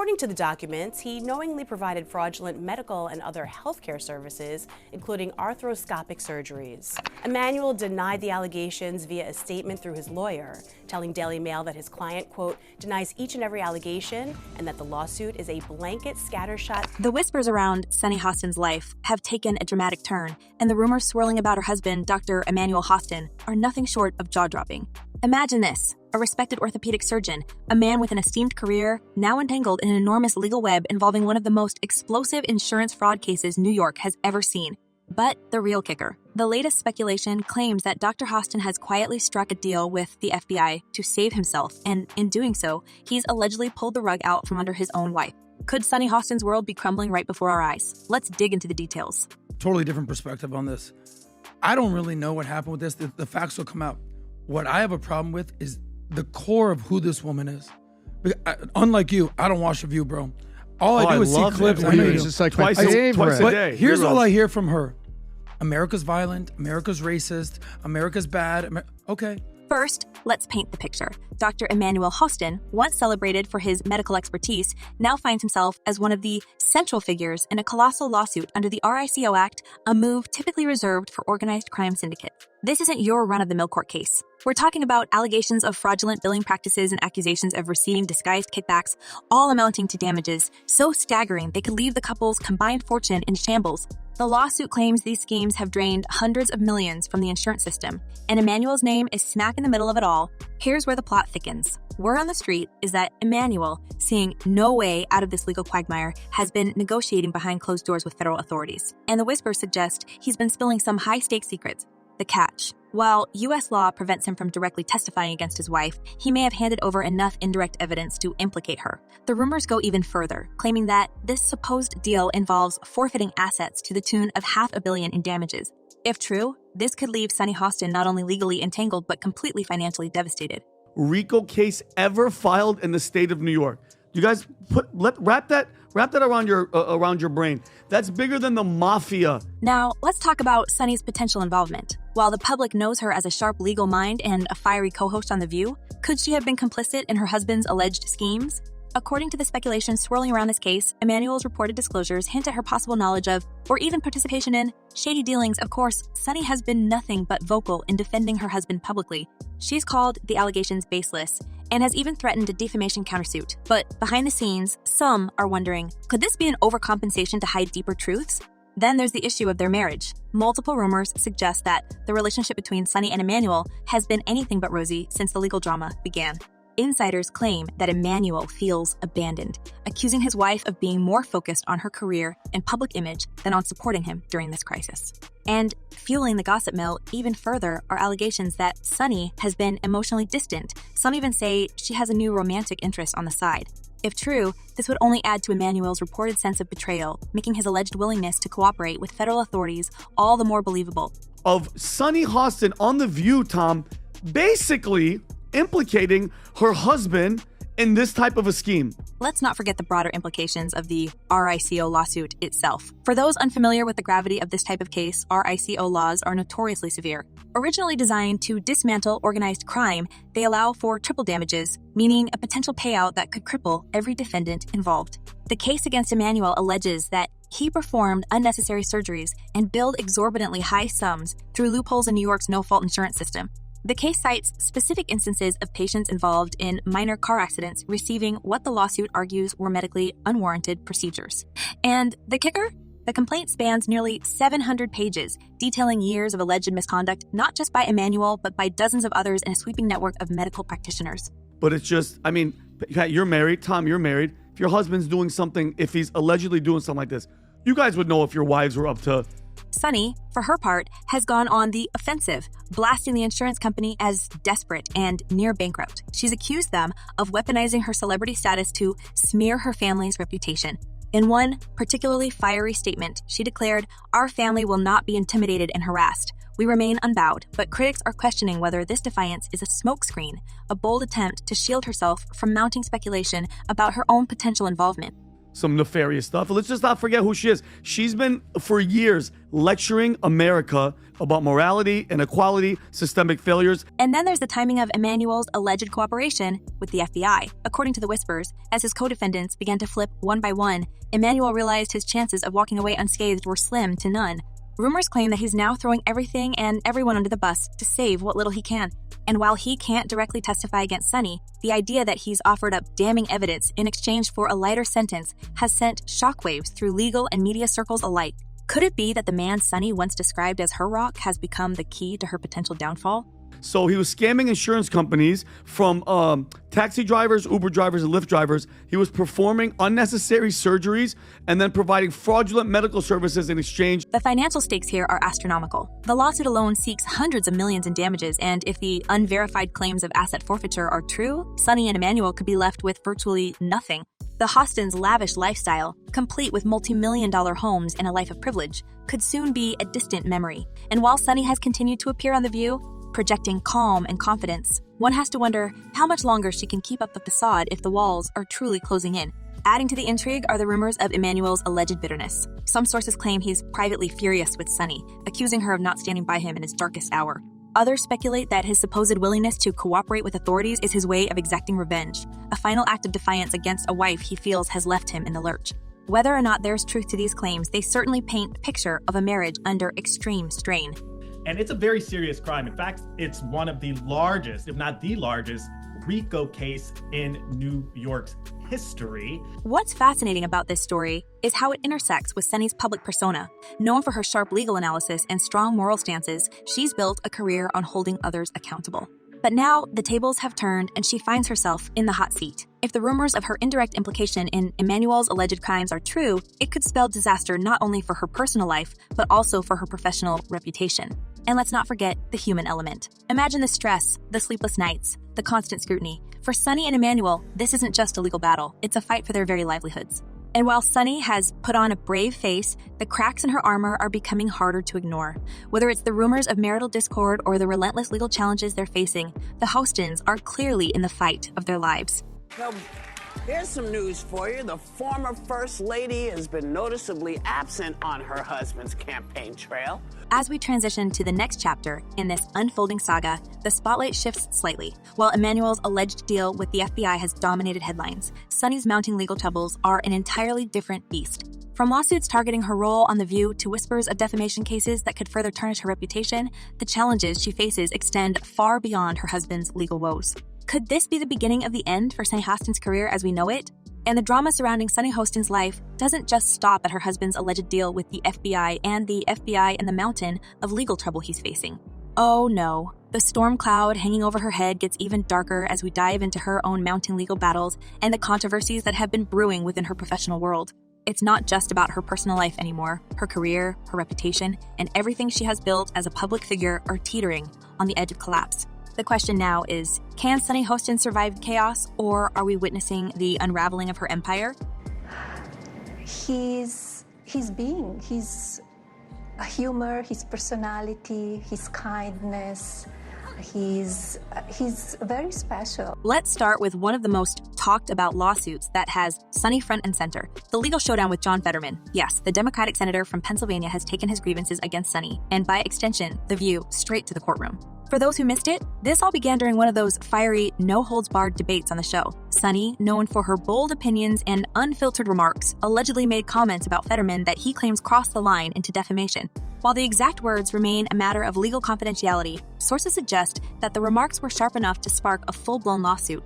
According to the documents, he knowingly provided fraudulent medical and other healthcare services, including arthroscopic surgeries. Emmanuel denied the allegations via a statement through his lawyer, telling Daily Mail that his client, quote, denies each and every allegation and that the lawsuit is a blanket scattershot. The whispers around Sunny Hostin's life have taken a dramatic turn, and the rumors swirling about her husband, Dr. Emmanuel Hostin, are nothing short of jaw-dropping. Imagine this. A respected orthopedic surgeon, a man with an esteemed career, now entangled in an enormous legal web involving one of the most explosive insurance fraud cases New York has ever seen. But the real kicker. The latest speculation claims that Dr. Hostin has quietly struck a deal with the FBI to save himself, and in doing so, he's allegedly pulled the rug out from under his own wife. Could Sunny Hostin's world be crumbling right before our eyes? Let's dig into the details. Totally different perspective on this. I don't really know what happened with this. The facts will come out. What I have a problem with is the core of who this woman is. Unlike you, I don't watch The View, bro. All I do is see clips. I know you. It's just like twice a day. Here's all I hear from her. America's violent. America's racist. America's bad. Okay. First, let's paint the picture. Dr. Emmanuel Hostin, once celebrated for his medical expertise, now finds himself as one of the central figures in a colossal lawsuit under the RICO Act, a move typically reserved for organized crime syndicates. This isn't your run-of-the-mill court case. We're talking about allegations of fraudulent billing practices and accusations of receiving disguised kickbacks, all amounting to damages so staggering they could leave the couple's combined fortune in shambles. The lawsuit claims these schemes have drained hundreds of millions from the insurance system, and Emmanuel's name is smack in the middle of it all. Here's where the plot thickens. Word on the street is that Emmanuel, seeing no way out of this legal quagmire, has been negotiating behind closed doors with federal authorities. And the whispers suggest he's been spilling some high-stakes secrets. The catch. While U.S. law prevents him from directly testifying against his wife, he may have handed over enough indirect evidence to implicate her. The rumors go even further, claiming that this supposed deal involves forfeiting assets to the tune of $500 million in damages. If true, this could leave Sunny Hostin not only legally entangled, but completely financially devastated. RICO case ever filed in the state of New York. You guys wrap that around your brain. That's bigger than the mafia. Now, let's talk about Sunny's potential involvement. While the public knows her as a sharp legal mind and a fiery co-host on The View, could she have been complicit in her husband's alleged schemes? According to the speculation swirling around this case, Emmanuel's reported disclosures hint at her possible knowledge of, or even participation in, shady dealings. Of course, Sunny has been nothing but vocal in defending her husband publicly. She's called the allegations baseless and has even threatened a defamation countersuit. But behind the scenes, some are wondering, could this be an overcompensation to hide deeper truths? Then there's the issue of their marriage. Multiple rumors suggest that the relationship between Sunny and Emmanuel has been anything but rosy since the legal drama began. Insiders claim that Emmanuel feels abandoned, accusing his wife of being more focused on her career and public image than on supporting him during this crisis. And fueling the gossip mill even further are allegations that Sunny has been emotionally distant. Some even say she has a new romantic interest on the side. If true, this would only add to Emmanuel's reported sense of betrayal, making his alleged willingness to cooperate with federal authorities all the more believable. Of Sunny Hostin on The View, Tom, basically implicating her husband in this type of a scheme. Let's not forget the broader implications of the RICO lawsuit itself. For those unfamiliar with the gravity of this type of case, RICO laws are notoriously severe. Originally designed to dismantle organized crime, they allow for triple damages, meaning a potential payout that could cripple every defendant involved. The case against Emmanuel alleges that he performed unnecessary surgeries and billed exorbitantly high sums through loopholes in New York's no-fault insurance system. The case cites specific instances of patients involved in minor car accidents receiving what the lawsuit argues were medically unwarranted procedures. And the kicker? The complaint spans nearly 700 pages, detailing years of alleged misconduct, not just by Emmanuel, but by dozens of others in a sweeping network of medical practitioners. But it's just, you're married. Tom, you're married. If your husband's doing something, if he's allegedly doing something like this, you guys would know if your wives were up to. Sunny, for her part, has gone on the offensive, blasting the insurance company as desperate and near bankrupt. She's accused them of weaponizing her celebrity status to smear her family's reputation. In one particularly fiery statement, she declared, "Our family will not be intimidated and harassed. We remain unbowed," but critics are questioning whether this defiance is a smokescreen, a bold attempt to shield herself from mounting speculation about her own potential involvement. some nefarious stuff. Let's just not forget who she is. She's been, for years, lecturing America about morality, inequality, systemic failures. And then there's the timing of Emmanuel's alleged cooperation with the FBI. According to the whispers, as his co-defendants began to flip one by one, Emmanuel realized his chances of walking away unscathed were slim to none. Rumors claim that he's now throwing everything and everyone under the bus to save what little he can. And while he can't directly testify against Sunny, the idea that he's offered up damning evidence in exchange for a lighter sentence has sent shockwaves through legal and media circles alike. Could it be that the man Sunny once described as her rock has become the key to her potential downfall? So he was scamming insurance companies from taxi drivers, Uber drivers, and Lyft drivers. He was performing unnecessary surgeries and then providing fraudulent medical services in exchange. The financial stakes here are astronomical. The lawsuit alone seeks hundreds of millions in damages, and if the unverified claims of asset forfeiture are true, Sunny and Emmanuel could be left with virtually nothing. The Hostins' lavish lifestyle, complete with multi-million-dollar homes and a life of privilege, could soon be a distant memory. And while Sunny has continued to appear on The View, projecting calm and confidence, one has to wonder how much longer she can keep up the facade if the walls are truly closing in. Adding to the intrigue are the rumors of Emmanuel's alleged bitterness. Some sources claim he's privately furious with Sunny, accusing her of not standing by him in his darkest hour. Others speculate that his supposed willingness to cooperate with authorities is his way of exacting revenge, a final act of defiance against a wife he feels has left him in the lurch. Whether or not there's truth to these claims, they certainly paint a picture of a marriage under extreme strain. And it's a very serious crime. In fact, it's one of the largest, if not the largest, RICO case in New York's history. What's fascinating about this story is how it intersects with Sunny's public persona. Known for her sharp legal analysis and strong moral stances, she's built a career on holding others accountable. But now, the tables have turned and she finds herself in the hot seat. If the rumors of her indirect implication in Emmanuel's alleged crimes are true, it could spell disaster not only for her personal life, but also for her professional reputation. And let's not forget the human element. Imagine the stress, the sleepless nights, the constant scrutiny. For Sunny and Emmanuel, this isn't just a legal battle, it's a fight for their very livelihoods. And while Sunny has put on a brave face, the cracks in her armor are becoming harder to ignore. Whether it's the rumors of marital discord or the relentless legal challenges they're facing, the Hostins are clearly in the fight of their lives. Well, here's some news for you. The former First Lady has been noticeably absent on her husband's campaign trail. As we transition to the next chapter in this unfolding saga, the spotlight shifts slightly. While Emmanuel's alleged deal with the FBI has dominated headlines, Sunny's mounting legal troubles are an entirely different beast. From lawsuits targeting her role on The View to whispers of defamation cases that could further tarnish her reputation, the challenges she faces extend far beyond her husband's legal woes. Could this be the beginning of the end for Sunny Hostin's career as we know it? And the drama surrounding Sunny Hostin's life doesn't just stop at her husband's alleged deal with the FBI and the mountain of legal trouble he's facing. Oh no, the storm cloud hanging over her head gets even darker as we dive into her own mounting legal battles and the controversies that have been brewing within her professional world. It's not just about her personal life anymore. Her career, her reputation, and everything she has built as a public figure are teetering on the edge of collapse. The question now is, can Sunny Hostin survive chaos, or are we witnessing the unraveling of her empire? His humor, his personality, his kindness, he's very special. Let's start with one of the most talked about lawsuits that has Sunny front and center, the legal showdown with John Fetterman. Yes, the Democratic senator from Pennsylvania has taken his grievances against Sunny, and by extension, The View, straight to the courtroom. For those who missed it, this all began during one of those fiery, no-holds-barred debates on the show. Sunny, known for her bold opinions and unfiltered remarks, allegedly made comments about Fetterman that he claims crossed the line into defamation. While the exact words remain a matter of legal confidentiality, sources suggest that the remarks were sharp enough to spark a full-blown lawsuit.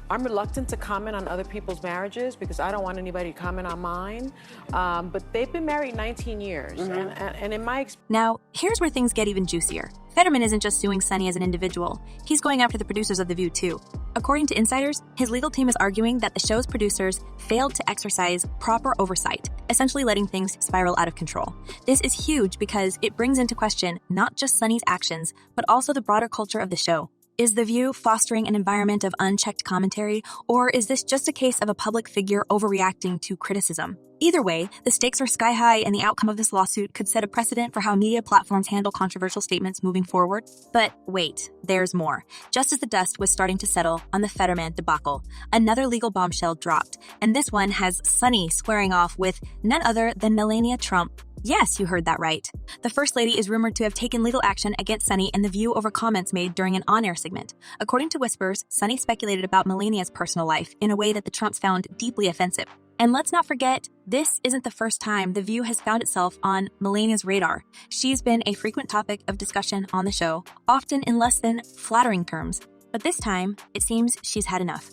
I'm reluctant to comment on other people's marriages because I don't want anybody to comment on mine. But they've been married 19 years. And in my experience... Now, here's where things get even juicier. Fetterman isn't just suing Sunny as an individual. He's going after the producers of The View, too. According to insiders, his legal team is arguing that the show's producers failed to exercise proper oversight, essentially letting things spiral out of control. This is huge because it brings into question not just Sunny's actions, but also the broader culture of the show. Is The View fostering an environment of unchecked commentary, or is this just a case of a public figure overreacting to criticism? Either way, the stakes are sky high, and the outcome of this lawsuit could set a precedent for how media platforms handle controversial statements moving forward. But wait, there's more. Just as the dust was starting to settle on the Fetterman debacle, another legal bombshell dropped, and this one has Sunny squaring off with none other than Melania Trump. Yes, you heard that right. The First Lady is rumored to have taken legal action against Sunny and The View over comments made during an on-air segment. According to whispers, Sunny speculated about Melania's personal life in a way that the Trumps found deeply offensive. And let's not forget, this isn't the first time The View has found itself on Melania's radar. She's been a frequent topic of discussion on the show, often in less than flattering terms. But this time, it seems she's had enough.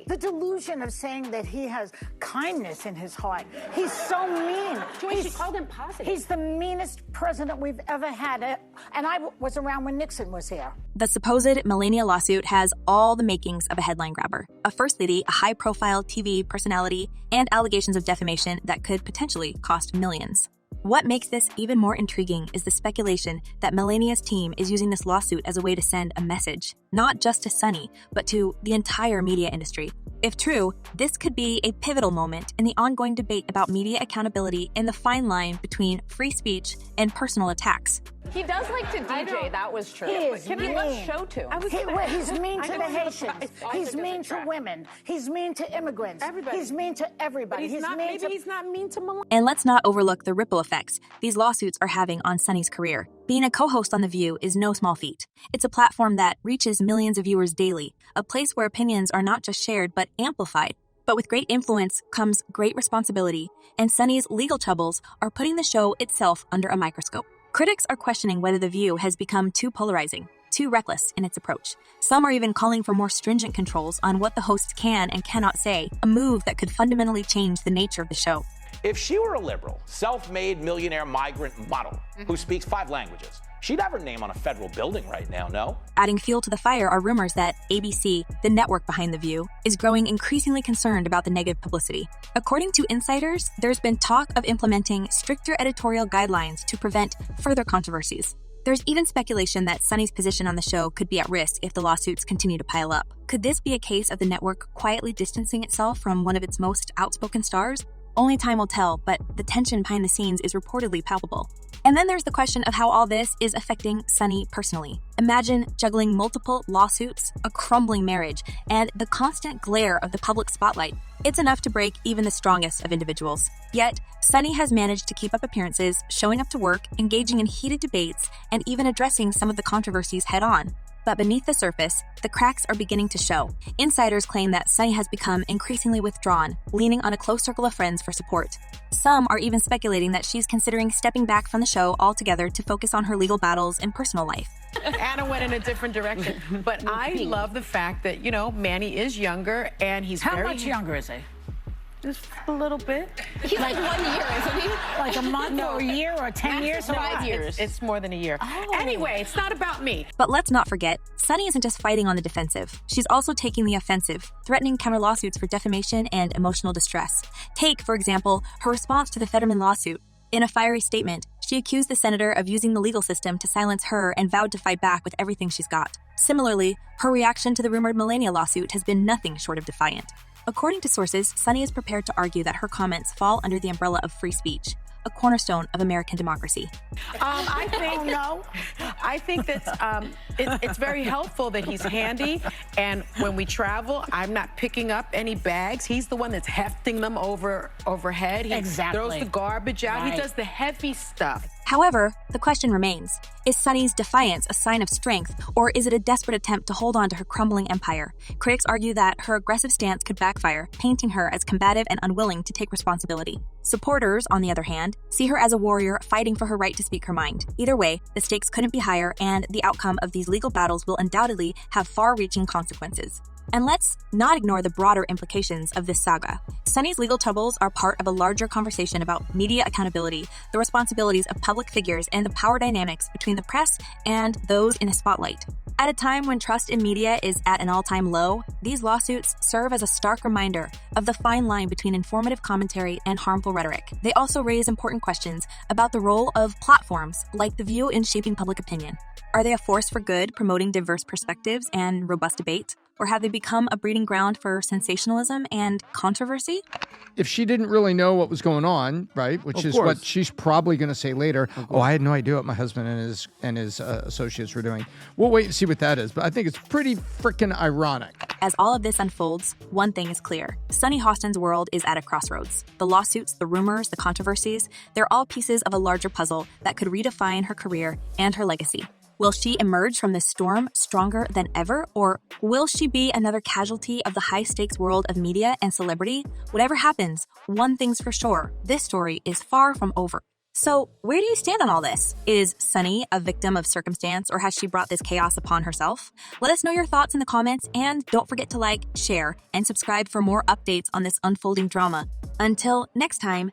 The delusion of saying that he has kindness in his heart. He's so mean. Joy, she called him positive. He's the meanest president we've ever had. And I was around when Nixon was here. The supposed Melania lawsuit has all the makings of a headline grabber. A First Lady, a high-profile TV personality, and allegations of defamation that could potentially cost millions. What makes this even more intriguing is the speculation that Melania's team is using this lawsuit as a way to send a message, not just to Sunny, but to the entire media industry. If true, this could be a pivotal moment in the ongoing debate about media accountability and the fine line between free speech and personal attacks. He does like to DJ, that was true. He is Can mean. let's show to him. He's mean to the Haitians. He's mean to women. He's mean to immigrants. Everybody. He's mean to everybody. He's not mean to Melania. And let's not overlook the ripple effects these lawsuits are having on Sunny's career. Being a co-host on The View is no small feat. It's a platform that reaches millions of viewers daily, a place where opinions are not just shared but amplified. But with great influence comes great responsibility, and Sunny's legal troubles are putting the show itself under a microscope. Critics are questioning whether The View has become too polarizing, too reckless in its approach. Some are even calling for more stringent controls on what the hosts can and cannot say, a move that could fundamentally change the nature of the show. If she were a liberal, self-made millionaire migrant model who speaks 5 languages, she'd have her name on a federal building right now, no? Adding fuel to the fire are rumors that ABC, the network behind The View, is growing increasingly concerned about the negative publicity. According to insiders, there's been talk of implementing stricter editorial guidelines to prevent further controversies. There's even speculation that Sunny's position on the show could be at risk if the lawsuits continue to pile up. Could this be a case of the network quietly distancing itself from one of its most outspoken stars? Only time will tell, but the tension behind the scenes is reportedly palpable. And then there's the question of how all this is affecting Sunny personally. Imagine juggling multiple lawsuits, a crumbling marriage, and the constant glare of the public spotlight. It's enough to break even the strongest of individuals. Yet, Sunny has managed to keep up appearances, showing up to work, engaging in heated debates, and even addressing some of the controversies head-on. But beneath the surface, the cracks are beginning to show. Insiders claim that Sunny has become increasingly withdrawn, leaning on a close circle of friends for support. Some are even speculating that she's considering stepping back from the show altogether to focus on her legal battles and personal life. Anna went in a different direction. But I love the fact that, Manny is younger and he's How much younger is he? Just a little bit. He's like 1 year, isn't he? Like a month or a year or 10 years? No, 5 years. It's more than a year. Oh. Anyway, it's not about me. But let's not forget, Sunny isn't just fighting on the defensive. She's also taking the offensive, threatening counter lawsuits for defamation and emotional distress. Take, for example, her response to the Fetterman lawsuit. In a fiery statement, she accused the senator of using the legal system to silence her and vowed to fight back with everything she's got. Similarly, her reaction to the rumored Melania lawsuit has been nothing short of defiant. According to sources, Sunny is prepared to argue that her comments fall under the umbrella of free speech, a cornerstone of American democracy. I think that it's very helpful that he's handy, and when we travel, I'm not picking up any bags. He's the one that's hefting them overhead. He throws the garbage out. Right. He does the heavy stuff. However, the question remains, is Sunny's defiance a sign of strength, or is it a desperate attempt to hold on to her crumbling empire? Critics argue that her aggressive stance could backfire, painting her as combative and unwilling to take responsibility. Supporters, on the other hand, see her as a warrior fighting for her right to speak her mind. Either way, the stakes couldn't be higher, and the outcome of these legal battles will undoubtedly have far-reaching consequences. And let's not ignore the broader implications of this saga. Sunny's legal troubles are part of a larger conversation about media accountability, the responsibilities of public figures, and the power dynamics between the press and those in the spotlight. At a time when trust in media is at an all-time low, these lawsuits serve as a stark reminder of the fine line between informative commentary and harmful rhetoric. They also raise important questions about the role of platforms like The View in shaping public opinion. Are they a force for good, promoting diverse perspectives and robust debate? Or have they become a breeding ground for sensationalism and controversy? If she didn't really know what was going on, right, which is what she's probably going to say later, oh, I had no idea what my husband and his associates were doing. We'll wait and see what that is, but I think it's pretty freaking ironic. As all of this unfolds, one thing is clear. Sunny Hostin's world is at a crossroads. The lawsuits, the rumors, the controversies, they're all pieces of a larger puzzle that could redefine her career and her legacy. Will she emerge from this storm stronger than ever, or will she be another casualty of the high-stakes world of media and celebrity? Whatever happens, one thing's for sure, this story is far from over. So, where do you stand on all this? Is Sunny a victim of circumstance, or has she brought this chaos upon herself? Let us know your thoughts in the comments, and don't forget to like, share, and subscribe for more updates on this unfolding drama. Until next time,